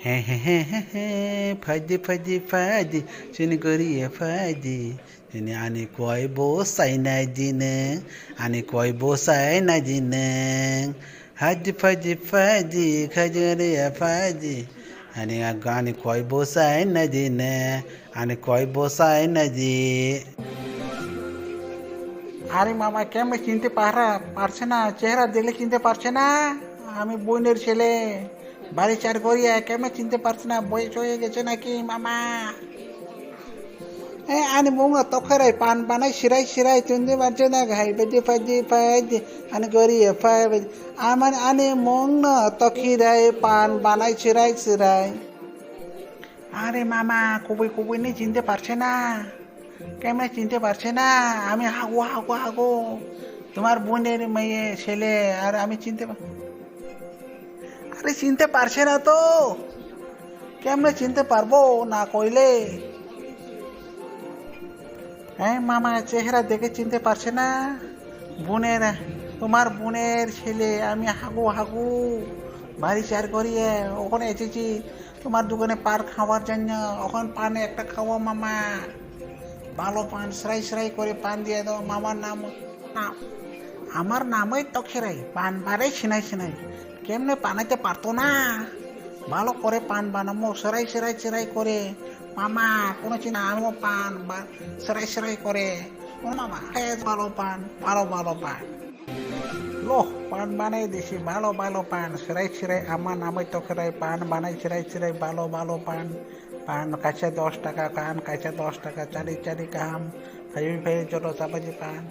হ্যাঁ হ্যাঁ হ্যাঁ হ্যাঁ হ্যাঁ ফাজি ফাজি ফাজি চিনি করিয়ে ফাজি চিনি আনি কয় বসাই নাই দিনে আনি কয় বসাই নাই দিনে হাজি ফাজি ফাজি খাজরিয়া ফাজি আনি কয় বসাই নাই দিনে আনি কয় বসাই নাই দি আরে মামা কেমন চিনতে পারছে না চেহারা দেখলে চিনতে পারছে না আমি বোনের ছেলে বাড়ি চার করিয়া কেমন চিনতে পারছে না বয়স হয়ে গেছে নাকি মামা আনি মৌনা তখরাই পান বানাই সিরাই সিরাই চিনতে পারছে না ঘাই বাজে ফাজে ফাজে আনি করিয়া ফাই আমার আনি মৌনা তখিরাই পান বানাই সিরাই সিরাই আরে মামা কবই কবই নিয়ে চিনতে পারছে না কেমন চিনতে পারছে না আমি হাগু হাগু হাগু তোমার বোনের মেয়ে ছেলে আর আমি আরে চিনতে পারছে না তো কেমনে চিনতে পারবো না কইলে হ্যাঁ মামা চেহারা দেখে চিনতে পারছে না বোনের তোমার বোনের ছেলে আমি হাগু হাগু বাড়ি চার করিয়ে ওখানে এসেছি তোমার দোকানে পান খাওয়ার জন্য ওখানে পানে একটা খাওয়া মামা ভালো পান সেরাই সেরাই করে পান দিয়ে দাও মামার নাম আমার নামই তখেরাই পান বাড়াই ছিনাই ছিনাই কেমনে বানাইতে পারতো না ভালো করে পান বানাবো সেরাই সেরাই সেরাই করে মামা কোনো চিনা আনবো পান বা সেরাই সেরাই করে মামা ভালো পান ভালো ভালো পান লোহ পান বানাই দিছি ভালো ভালো পান সেরাই সেরাই আমার নামই তখেরাই পান বানাই সেরাই সেরাই ভালো ভালো পান পান কাছে 10 টাকা কান কাছে 10 টাকা চারি চারি কাম ভাই ভাই ছোট চাপাজি পান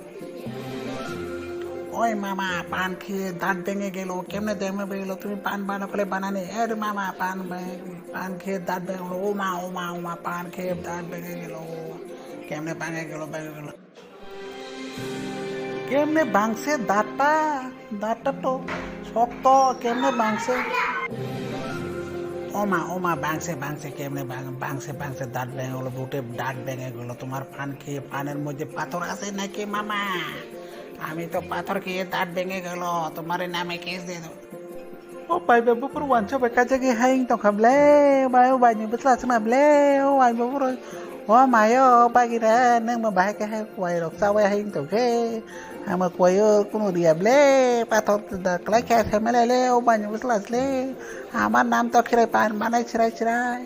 ওই মামা পান খেয়ে দাঁত ভেঙে গেল কেমনে দেমে বেরোলো তুমি পান বানা করে বানানি এর মামা পান খেয়ে দাঁত ভেঙে গেলো ও মা ও মা ও মা পান খেয়ে দাঁত ভেঙে গেল কেমনে ভেঙে গেল কেমনে ভাঙছে দাঁতটা তো শক্ত কেমনে ভাঙছে ও মা ভাঙছে কেমনে ভাঙছে দাঁত ভেঙে গেলো বুটে দাঁত ভেঙে গেলো তোমার পান খেয়ে পানের মধ্যে পাথর আছে নাকি মামা আমি তো পাথর খেয়ে দাঁত ভেঙে গেল তোমার নামে কেস দিয়ে দেবো ও ভাই বাবু পুরো ওয়াঞ্চ বেকা জায়গায় হাইং তো খাবলে বায়ু বাইনি বসলা সমাবলে ও ভাই বাবু ও মায়ো বাগিরা নং মা বাহাই কে হাই কুয়াই রক সাওয়াই হাইং তো কে আমার কুয়াইও কোনো রিয়াবলে পাথর দাকলাই খেয়ে ফেমেলে ও বাইনি বসলা আসলে আমার নাম তো খিরাই পান বানাই ছিরাই ছিরাই